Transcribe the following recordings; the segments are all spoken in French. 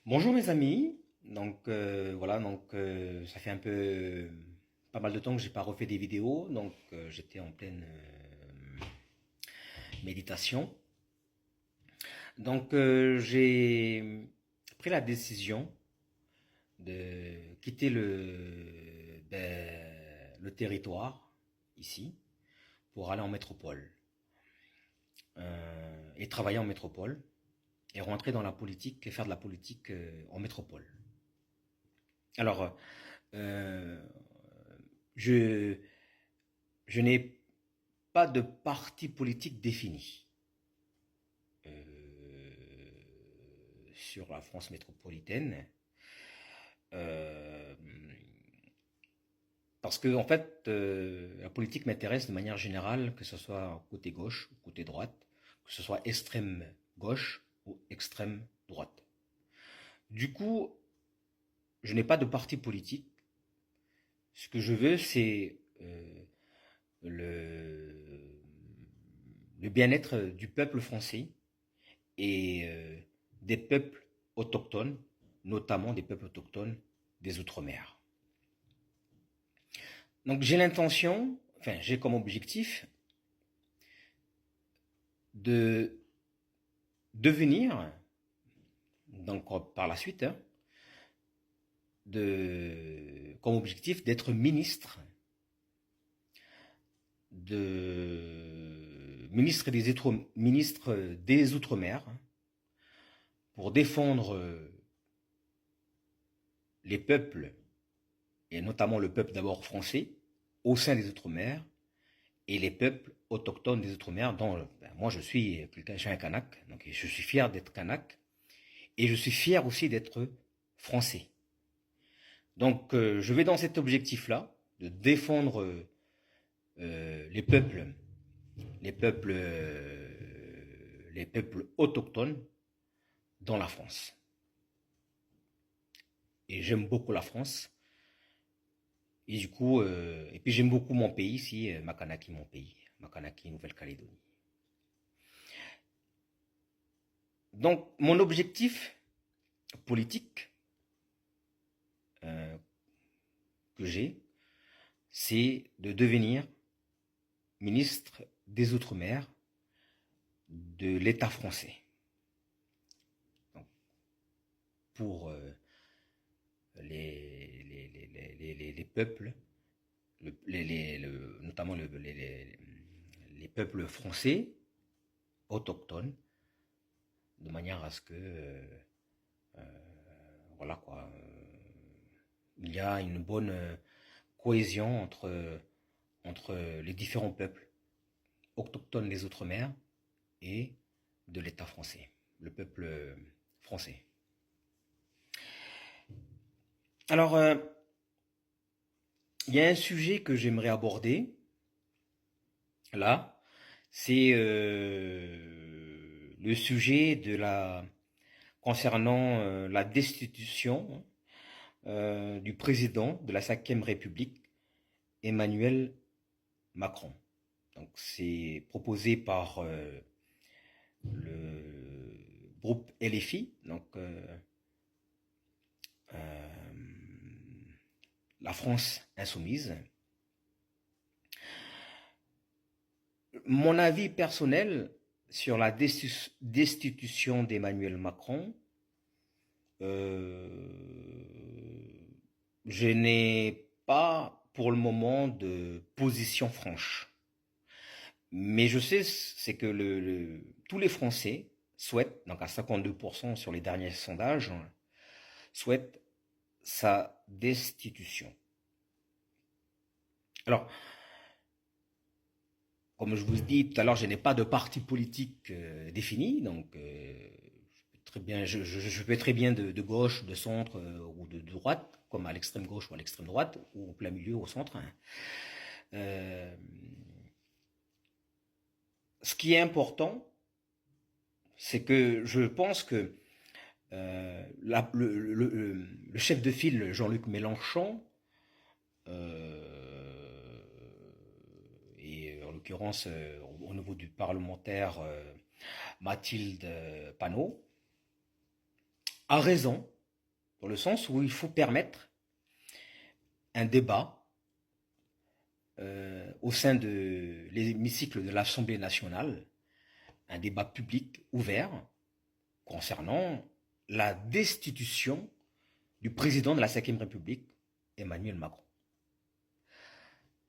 Bonjour mes amis, voilà, ça fait un peu pas mal de temps que j'ai pas refait des vidéos, j'étais en pleine méditation. J'ai pris la décision de quitter le territoire ici pour aller en métropole et travailler en métropole et rentrer dans la politique et faire de la politique en métropole. Alors, euh, je, je n'ai pas de parti politique défini sur la France métropolitaine. Euh, Parce que, en fait, la politique m'intéresse de manière générale, que ce soit côté gauche ou côté droite, que ce soit extrême gauche ou extrême droite. Du coup, je n'ai pas de parti politique. Ce que je veux, c'est le, le bien-être du peuple français et des peuples autochtones, notamment des peuples autochtones des Outre-mer. Donc j'ai l'intention, enfin j'ai comme objectif de devenir, donc par la suite, comme objectif d'être ministre des Outre-mer pour défendre les peuples, et notamment le peuple d'abord français, au sein des Outre-mer, et les peuples autochtones des Outre-mer, dont moi je suis un Kanak, donc je suis fier d'être Kanak, et je suis fier aussi d'être français. Donc je vais dans cet objectif-là, de défendre les peuples, les peuples autochtones dans la France. Et j'aime beaucoup la France. Et du coup, et puis j'aime beaucoup mon pays ici, Makanaki, mon pays, Makanaki, Nouvelle-Calédonie. Donc, mon objectif politique euh, que j'ai, c'est de devenir ministre des Outre-mer de l'État français. Donc, pour les peuples, notamment les peuples français autochtones, de manière à ce que voilà quoi, il y a une bonne cohésion entre les différents peuples autochtones des Outre-mer et de l'État français, le peuple français. Alors, il y a un sujet que j'aimerais aborder là, c'est le sujet concernant la destitution du président de la Ve République, Emmanuel Macron. Donc c'est proposé par le groupe LFI, la France insoumise. Mon avis personnel sur la destitution d'Emmanuel Macron, je n'ai pas pour le moment de position franche. Mais je sais, c'est que tous les Français souhaitent, donc à 52% sur les derniers sondages, souhaitent sa destitution. Alors, comme je vous dis tout à l'heure, je n'ai pas de parti politique défini, je peux être très bien de gauche, de centre ou de droite, comme à l'extrême gauche ou à l'extrême droite, ou au plein milieu, au centre. Ce qui est important, c'est que je pense que le chef de file, Jean-Luc Mélenchon, et en l'occurrence au niveau du parlementaire Mathilde Panot, a raison dans le sens où il faut permettre un débat au sein de l'hémicycle de l'Assemblée nationale, un débat public ouvert concernant la destitution du président de la Ve République, Emmanuel Macron.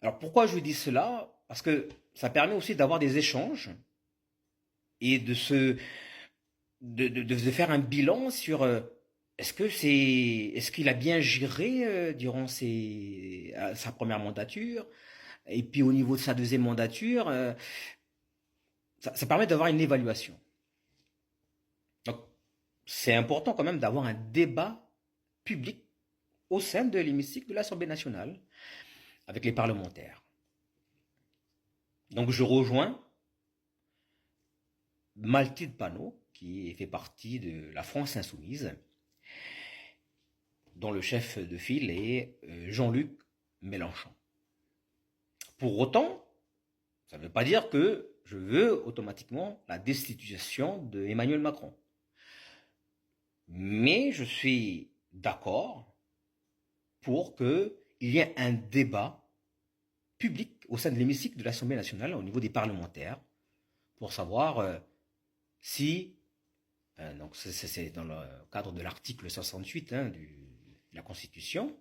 Alors pourquoi je vous dis cela? Parce que ça permet aussi d'avoir des échanges et de faire un bilan sur est-ce qu'il a bien géré durant sa première mandature, et puis au niveau de sa deuxième mandature, ça permet d'avoir une évaluation. Donc c'est important quand même d'avoir un débat public au sein de l'hémicycle de l'Assemblée nationale avec les parlementaires. Donc je rejoins Mathilde Panot, qui fait partie de la France Insoumise, dont le chef de file est Jean-Luc Mélenchon. Pour autant, ça ne veut pas dire que je veux automatiquement la destitution d'Emmanuel Macron. Mais je suis d'accord pour qu'il y ait un débat public au sein de l'hémicycle de l'Assemblée nationale, au niveau des parlementaires, pour savoir si, donc c'est dans le cadre de l'article 68 de la Constitution,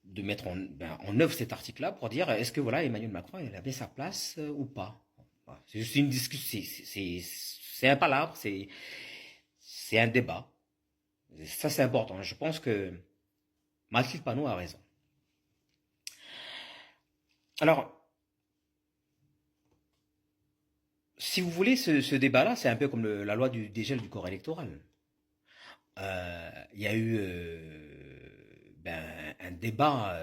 de mettre en œuvre cet article-là pour dire est-ce que voilà, Emmanuel Macron il avait sa place ou pas. Voilà. C'est juste une discussion, c'est un palabre, c'est un débat. Ça c'est important. Je pense que Mathilde Panot a raison. Alors, si vous voulez, ce débat-là, c'est un peu comme la loi du dégel du corps électoral. Il y a eu un débat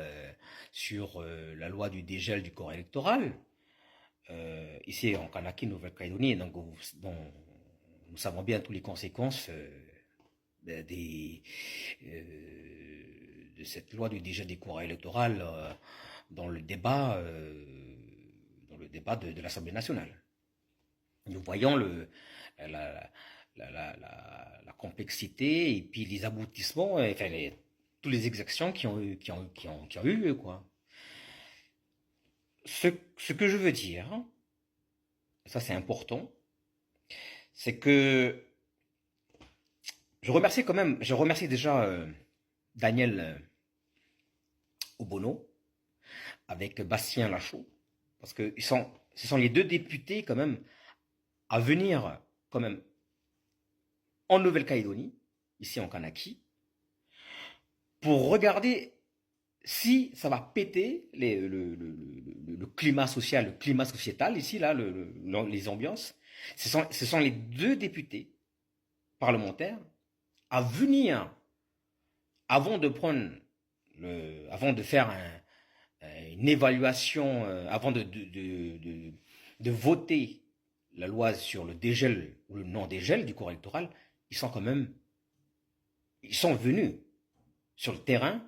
sur la loi du dégel du corps électoral, ici en Kanaki, Nouvelle-Calédonie, donc nous savons bien toutes les conséquences de cette loi du dégel du corps électoral dans le débat de l'Assemblée nationale. Nous voyons la complexité et puis les aboutissements, enfin tous les exactions qui ont eu quoi. Ce que je veux dire, ça c'est important, c'est que je remercie déjà Daniel Obono avec Bastien Lachaud, parce que ce sont les deux députés quand même à venir quand même en Nouvelle-Calédonie, ici en Kanaki, pour regarder si ça va péter le climat social, le climat sociétal, ici, là, les ambiances. Ce sont les deux députés parlementaires à venir, avant de faire une évaluation, avant de voter la loi sur le dégel ou le non-dégel du corps électoral, ils sont venus sur le terrain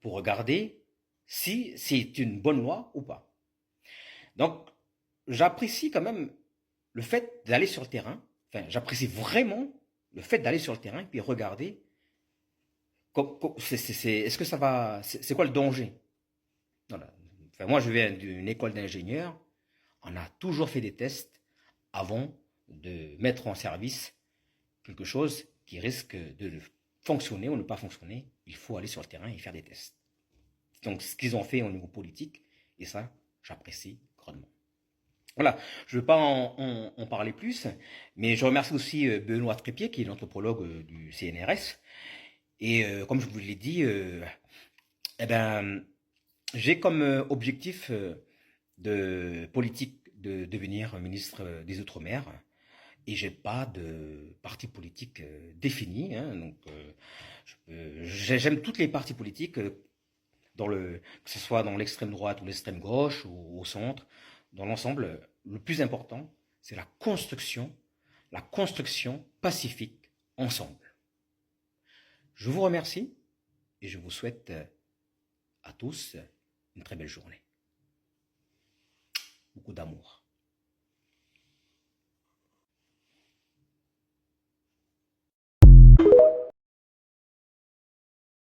pour regarder si c'est une bonne loi ou pas. Donc, j'apprécie quand même le fait d'aller sur le terrain, enfin, j'apprécie vraiment le fait d'aller sur le terrain et puis regarder est-ce que ça va, c'est quoi le danger? Voilà. Enfin, moi, je viens d'une école d'ingénieurs, on a toujours fait des tests avant de mettre en service quelque chose qui risque de fonctionner ou ne pas fonctionner. Il faut aller sur le terrain et faire des tests. Donc, ce qu'ils ont fait au niveau politique, et ça, j'apprécie grandement. Voilà, je ne veux pas en parler plus, mais je remercie aussi Benoît Trépied, qui est l'anthropologue du CNRS. Et comme je vous l'ai dit, j'ai comme objectif de politique de devenir ministre des Outre-mer. Et j'ai pas de parti politique défini. Donc, j'aime toutes les partis politiques, que ce soit dans l'extrême droite ou l'extrême gauche ou au centre. Dans l'ensemble, le plus important, c'est la construction pacifique ensemble. Je vous remercie et je vous souhaite à tous une très belle journée. Beaucoup d'amour.